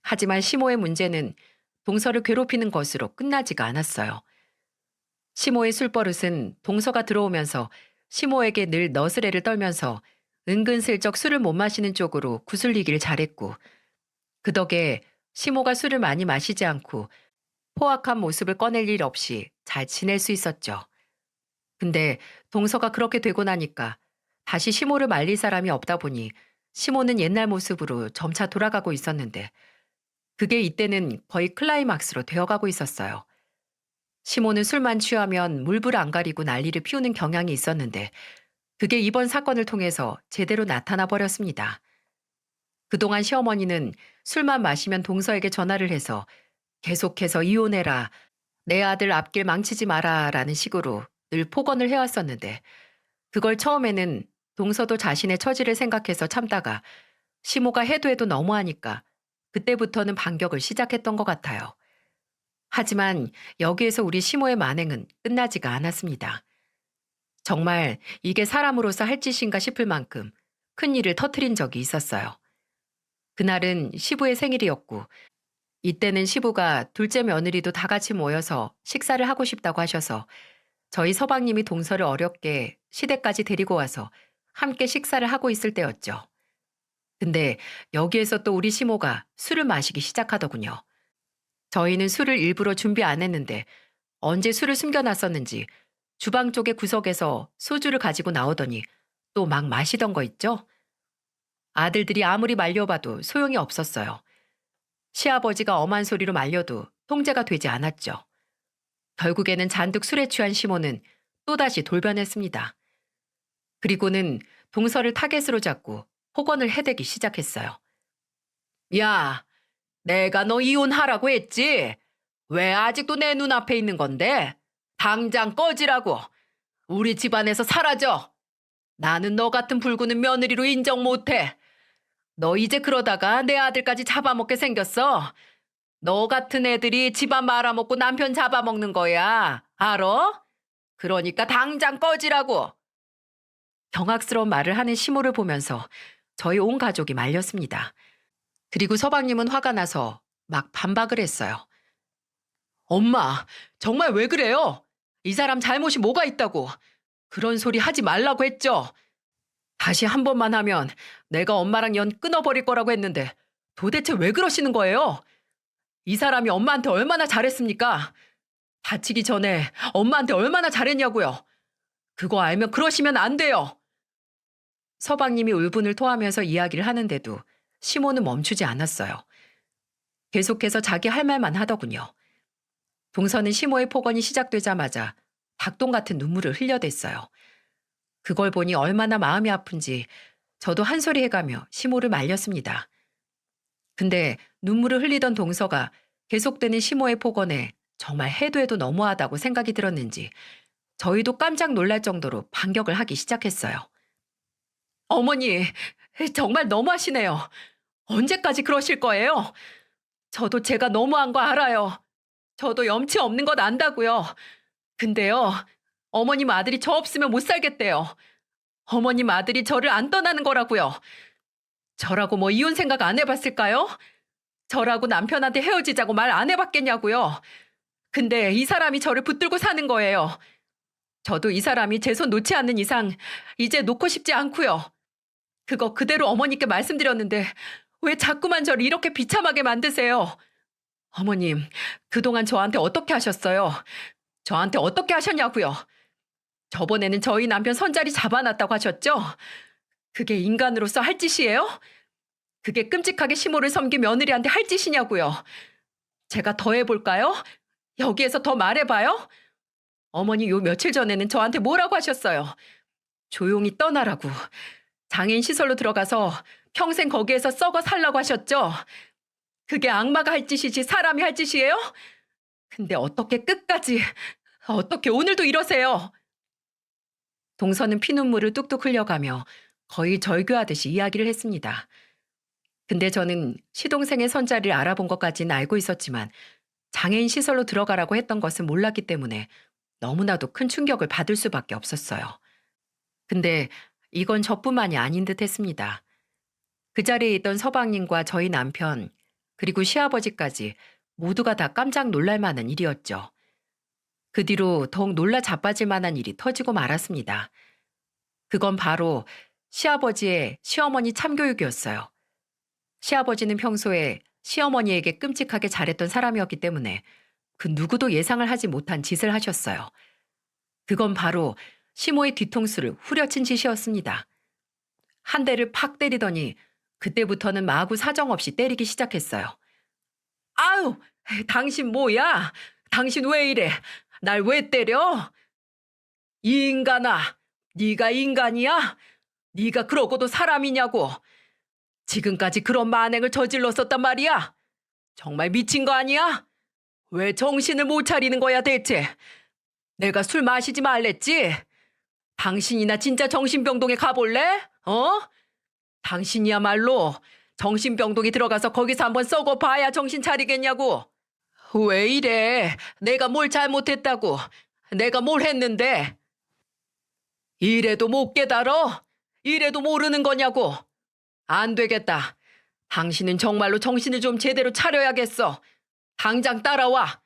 하지만 시모의 문제는 동서를 괴롭히는 것으로 끝나지가 않았어요. 시모의 술버릇은 동서가 들어오면서 시모에게 늘 너스레를 떨면서 은근슬쩍 술을 못 마시는 쪽으로 구슬리기를 잘했고 그 덕에 시모가 술을 많이 마시지 않고 포악한 모습을 꺼낼 일 없이 잘 지낼 수 있었죠. 근데 동서가 그렇게 되고 나니까 다시 시모를 말릴 사람이 없다 보니 시모는 옛날 모습으로 점차 돌아가고 있었는데 그게 이때는 거의 클라이막스로 되어가고 있었어요. 시모는 술만 취하면 물불 안 가리고 난리를 피우는 경향이 있었는데 그게 이번 사건을 통해서 제대로 나타나 버렸습니다. 그동안 시어머니는 술만 마시면 동서에게 전화를 해서 계속해서 이혼해라, 내 아들 앞길 망치지 마라 라는 식으로 늘 폭언을 해왔었는데 그걸 처음에는 동서도 자신의 처지를 생각해서 참다가 시모가 해도 해도 너무하니까 그때부터는 반격을 시작했던 것 같아요. 하지만 여기에서 우리 시모의 만행은 끝나지가 않았습니다. 정말 이게 사람으로서 할 짓인가 싶을 만큼 큰 일을 터뜨린 적이 있었어요. 그날은 시부의 생일이었고 이때는 시부가 둘째 며느리도 다 같이 모여서 식사를 하고 싶다고 하셔서 저희 서방님이 동서를 어렵게 시댁까지 데리고 와서 함께 식사를 하고 있을 때였죠. 근데 여기에서 또 우리 시모가 술을 마시기 시작하더군요. 저희는 술을 일부러 준비 안 했는데 언제 술을 숨겨놨었는지 주방 쪽의 구석에서 소주를 가지고 나오더니 또 막 마시던 거 있죠? 아들들이 아무리 말려봐도 소용이 없었어요. 시아버지가 엄한 소리로 말려도 통제가 되지 않았죠. 결국에는 잔뜩 술에 취한 시모는 또다시 돌변했습니다. 그리고는 동서를 타겟으로 잡고 폭언을 해대기 시작했어요. 야, 내가 너 이혼하라고 했지? 왜 아직도 내 눈앞에 있는 건데? 당장 꺼지라고. 우리 집안에서 사라져. 나는 너 같은 불구는 며느리로 인정 못해. 너 이제 그러다가 내 아들까지 잡아먹게 생겼어. 너 같은 애들이 집안 말아먹고 남편 잡아먹는 거야. 알어? 그러니까 당장 꺼지라고. 경악스러운 말을 하는 시모를 보면서 저희 온 가족이 말렸습니다. 그리고 서방님은 화가 나서 막 반박을 했어요. 엄마, 정말 왜 그래요? 이 사람 잘못이 뭐가 있다고. 그런 소리 하지 말라고 했죠. 다시 한 번만 하면 내가 엄마랑 연 끊어버릴 거라고 했는데 도대체 왜 그러시는 거예요? 이 사람이 엄마한테 얼마나 잘했습니까? 다치기 전에 엄마한테 얼마나 잘했냐고요. 그거 알면 그러시면 안 돼요. 서방님이 울분을 토하면서 이야기를 하는데도 시모는 멈추지 않았어요. 계속해서 자기 할 말만 하더군요. 동서는 시모의 폭언이 시작되자마자 닭똥 같은 눈물을 흘려댔어요. 그걸 보니 얼마나 마음이 아픈지 저도 한 소리 해가며 시모를 말렸습니다. 근데 눈물을 흘리던 동서가 계속되는 시모의 폭언에 정말 해도 해도 너무하다고 생각이 들었는지 저희도 깜짝 놀랄 정도로 반격을 하기 시작했어요. 어머니, 정말 너무하시네요. 언제까지 그러실 거예요? 저도 제가 너무한 거 알아요. 저도 염치 없는 것 안다고요. 근데요, 어머님 아들이 저 없으면 못 살겠대요. 어머님 아들이 저를 안 떠나는 거라고요. 저라고 뭐 이혼 생각 안 해봤을까요? 저라고 남편한테 헤어지자고 말 안 해봤겠냐고요. 근데 이 사람이 저를 붙들고 사는 거예요. 저도 이 사람이 제 손 놓지 않는 이상 이제 놓고 싶지 않고요. 그거 그대로 어머니께 말씀드렸는데 왜 자꾸만 저를 이렇게 비참하게 만드세요? 어머님, 그동안 저한테 어떻게 하셨어요? 저한테 어떻게 하셨냐고요? 저번에는 저희 남편 손자리 잡아놨다고 하셨죠? 그게 인간으로서 할 짓이에요? 그게 끔찍하게 시모를 섬긴 며느리한테 할 짓이냐고요? 제가 더 해볼까요? 여기에서 더 말해봐요? 어머니 요 며칠 전에는 저한테 뭐라고 하셨어요? 조용히 떠나라고. 장애인 시설로 들어가서 평생 거기에서 썩어 살라고 하셨죠? 그게 악마가 할 짓이지 사람이 할 짓이에요? 근데 어떻게 끝까지, 어떻게 오늘도 이러세요? 동서는 피눈물을 뚝뚝 흘려가며 거의 절규하듯이 이야기를 했습니다. 근데 저는 시동생의 손자리를 알아본 것까지는 알고 있었지만 장애인 시설로 들어가라고 했던 것은 몰랐기 때문에 너무나도 큰 충격을 받을 수밖에 없었어요. 근데 이건 저뿐만이 아닌 듯 했습니다. 그 자리에 있던 서방님과 저희 남편, 그리고 시아버지까지 모두가 다 깜짝 놀랄 만한 일이었죠. 그 뒤로 더욱 놀라 자빠질 만한 일이 터지고 말았습니다. 그건 바로 시아버지의 시어머니 참교육이었어요. 시아버지는 평소에 시어머니에게 끔찍하게 잘했던 사람이었기 때문에 그 누구도 예상을 하지 못한 짓을 하셨어요. 그건 바로 시모의 뒤통수를 후려친 짓이었습니다. 한 대를 팍 때리더니 그때부터는 마구 사정없이 때리기 시작했어요. 아유, 당신 뭐야? 당신 왜 이래? 날 왜 때려? 이 인간아, 네가 인간이야? 네가 그러고도 사람이냐고. 지금까지 그런 만행을 저질렀었단 말이야. 정말 미친 거 아니야? 왜 정신을 못 차리는 거야 대체? 내가 술 마시지 말랬지? 당신이나 진짜 정신병동에 가볼래? 어? 당신이야말로 정신병동에 들어가서 거기서 한번 썩어 봐야 정신 차리겠냐고. 왜 이래? 내가 뭘 잘못했다고? 내가 뭘 했는데? 이래도 못 깨달어? 이래도 모르는 거냐고? 안 되겠다. 당신은 정말로 정신을 좀 제대로 차려야겠어. 당장 따라와.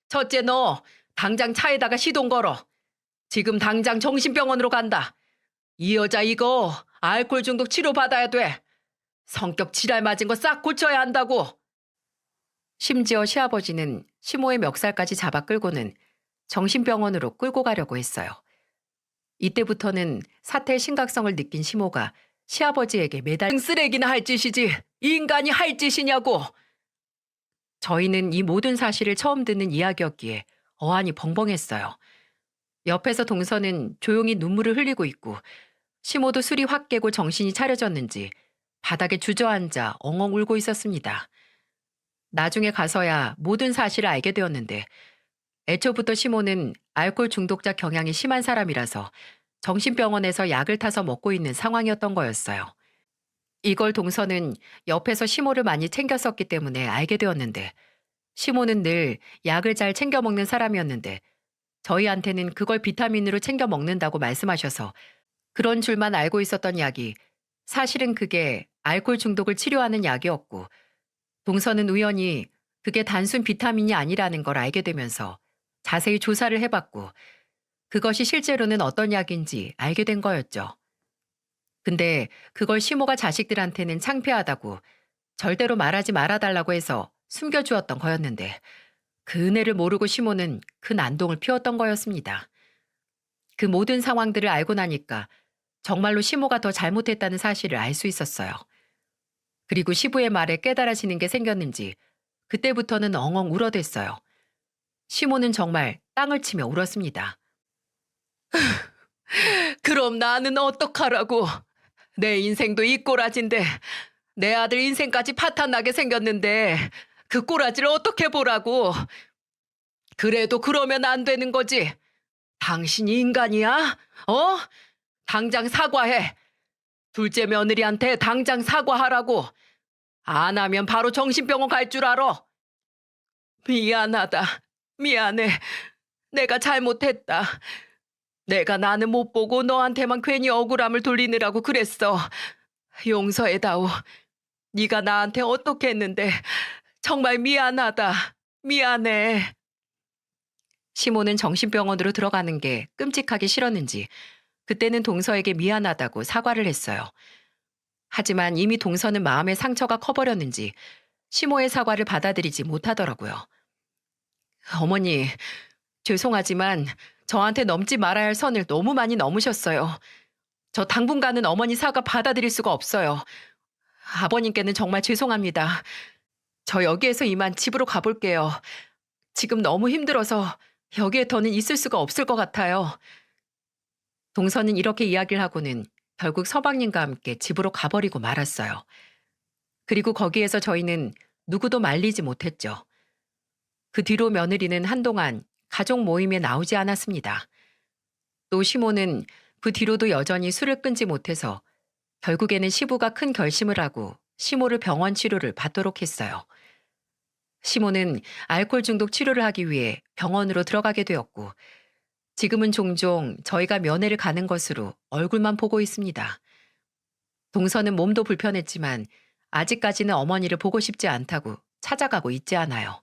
첫째 너 당장 차에다가 시동 걸어. 지금 당장 정신병원으로 간다. 이 여자 이거 알코올 중독 치료 받아야 돼. 성격 지랄 맞은 거 싹 고쳐야 한다고. 심지어 시아버지는 시모의 멱살까지 잡아 끌고는 정신병원으로 끌고 가려고 했어요. 이때부터는 사태의 심각성을 느낀 시모가 시아버지에게 매달 쓰레기나 할 짓이지 인간이 할 짓이냐고. 저희는 이 모든 사실을 처음 듣는 이야기였기에 어안이 벙벙했어요. 옆에서 동서는 조용히 눈물을 흘리고 있고 시모도 술이 확 깨고 정신이 차려졌는지 바닥에 주저앉아 엉엉 울고 있었습니다. 나중에 가서야 모든 사실을 알게 되었는데 애초부터 시모는 알코올 중독자 경향이 심한 사람이라서 정신병원에서 약을 타서 먹고 있는 상황이었던 거였어요. 이걸 동서는 옆에서 시모를 많이 챙겼었기 때문에 알게 되었는데 시모는 늘 약을 잘 챙겨 먹는 사람이었는데 저희한테는 그걸 비타민으로 챙겨 먹는다고 말씀하셔서 그런 줄만 알고 있었던 약이 사실은 그게 알코올 중독을 치료하는 약이었고 동서는 우연히 그게 단순 비타민이 아니라는 걸 알게 되면서 자세히 조사를 해봤고 그것이 실제로는 어떤 약인지 알게 된 거였죠. 근데 그걸 시모가 자식들한테는 창피하다고 절대로 말하지 말아달라고 해서 숨겨주었던 거였는데 그 은혜를 모르고 시모는 그 난동을 피웠던 거였습니다. 그 모든 상황들을 알고 나니까 정말로 시모가 더 잘못했다는 사실을 알 수 있었어요. 그리고 시부의 말에 깨달아지는 게 생겼는지 그때부터는 엉엉 울어댔어요. 시모는 정말 땅을 치며 울었습니다. 그럼 나는 어떡하라고. 내 인생도 이 꼬라진데 내 아들 인생까지 파탄나게 생겼는데 그 꼬라지를 어떻게 보라고. 그래도 그러면 안 되는 거지. 당신이 인간이야? 어? 당장 사과해. 둘째 며느리한테 당장 사과하라고. 안 하면 바로 정신병원 갈 줄 알아. 미안하다. 미안해. 내가 잘못했다. 내가 나는 못 보고 너한테만 괜히 억울함을 돌리느라고 그랬어. 용서해다오. 네가 나한테 어떻게 했는데 정말 미안하다. 미안해. 시모는 정신병원으로 들어가는 게 끔찍하게 싫었는지 그때는 동서에게 미안하다고 사과를 했어요. 하지만 이미 동서는 마음의 상처가 커버렸는지 시모의 사과를 받아들이지 못하더라고요. 어머니, 죄송하지만 저한테 넘지 말아야 할 선을 너무 많이 넘으셨어요. 저 당분간은 어머니 사과 받아들일 수가 없어요. 아버님께는 정말 죄송합니다. 저 여기에서 이만 집으로 가볼게요. 지금 너무 힘들어서 여기에 더는 있을 수가 없을 것 같아요. 동서는 이렇게 이야기를 하고는 결국 서방님과 함께 집으로 가버리고 말았어요. 그리고 거기에서 저희는 누구도 말리지 못했죠. 그 뒤로 며느리는 한동안 가족 모임에 나오지 않았습니다. 또 시모는 그 뒤로도 여전히 술을 끊지 못해서 결국에는 시부가 큰 결심을 하고 시모를 병원 치료를 받도록 했어요. 시모는 알코올 중독 치료를 하기 위해 병원으로 들어가게 되었고 지금은 종종 저희가 면회를 가는 것으로 얼굴만 보고 있습니다. 동서는 몸도 불편했지만 아직까지는 어머니를 보고 싶지 않다고 찾아가고 있지 않아요.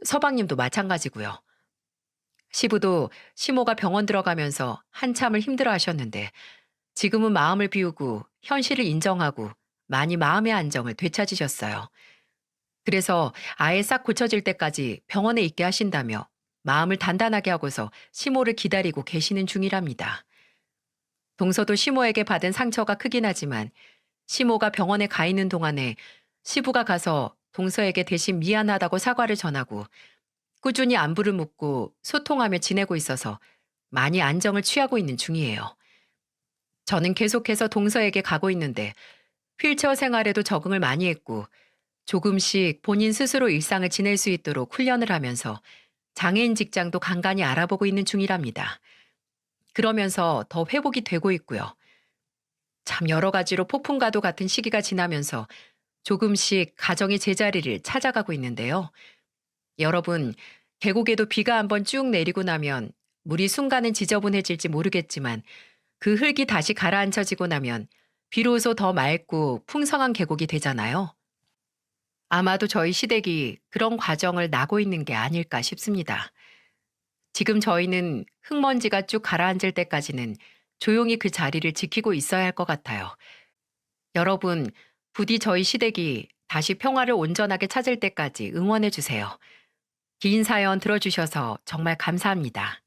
서방님도 마찬가지고요. 시부도 시모가 병원 들어가면서 한참을 힘들어 하셨는데 지금은 마음을 비우고 현실을 인정하고 많이 마음의 안정을 되찾으셨어요. 그래서 아예 싹 고쳐질 때까지 병원에 있게 하신다며 마음을 단단하게 하고서 시모를 기다리고 계시는 중이랍니다. 동서도 시모에게 받은 상처가 크긴 하지만 시모가 병원에 가 있는 동안에 시부가 가서 동서에게 대신 미안하다고 사과를 전하고 꾸준히 안부를 묻고 소통하며 지내고 있어서 많이 안정을 취하고 있는 중이에요. 저는 계속해서 동서에게 가고 있는데 휠체어 생활에도 적응을 많이 했고 조금씩 본인 스스로 일상을 지낼 수 있도록 훈련을 하면서 장애인 직장도 간간히 알아보고 있는 중이랍니다. 그러면서 더 회복이 되고 있고요. 참 여러 가지로 폭풍과도 같은 시기가 지나면서 조금씩 가정의 제자리를 찾아가고 있는데요. 여러분, 계곡에도 비가 한번 쭉 내리고 나면 물이 순간은 지저분해질지 모르겠지만 그 흙이 다시 가라앉혀지고 나면 비로소 더 맑고 풍성한 계곡이 되잖아요. 아마도 저희 시댁이 그런 과정을 나고 있는 게 아닐까 싶습니다. 지금 저희는 흙먼지가 쭉 가라앉을 때까지는 조용히 그 자리를 지키고 있어야 할 것 같아요. 여러분, 부디 저희 시댁이 다시 평화를 온전하게 찾을 때까지 응원해 주세요. 긴 사연 들어주셔서 정말 감사합니다.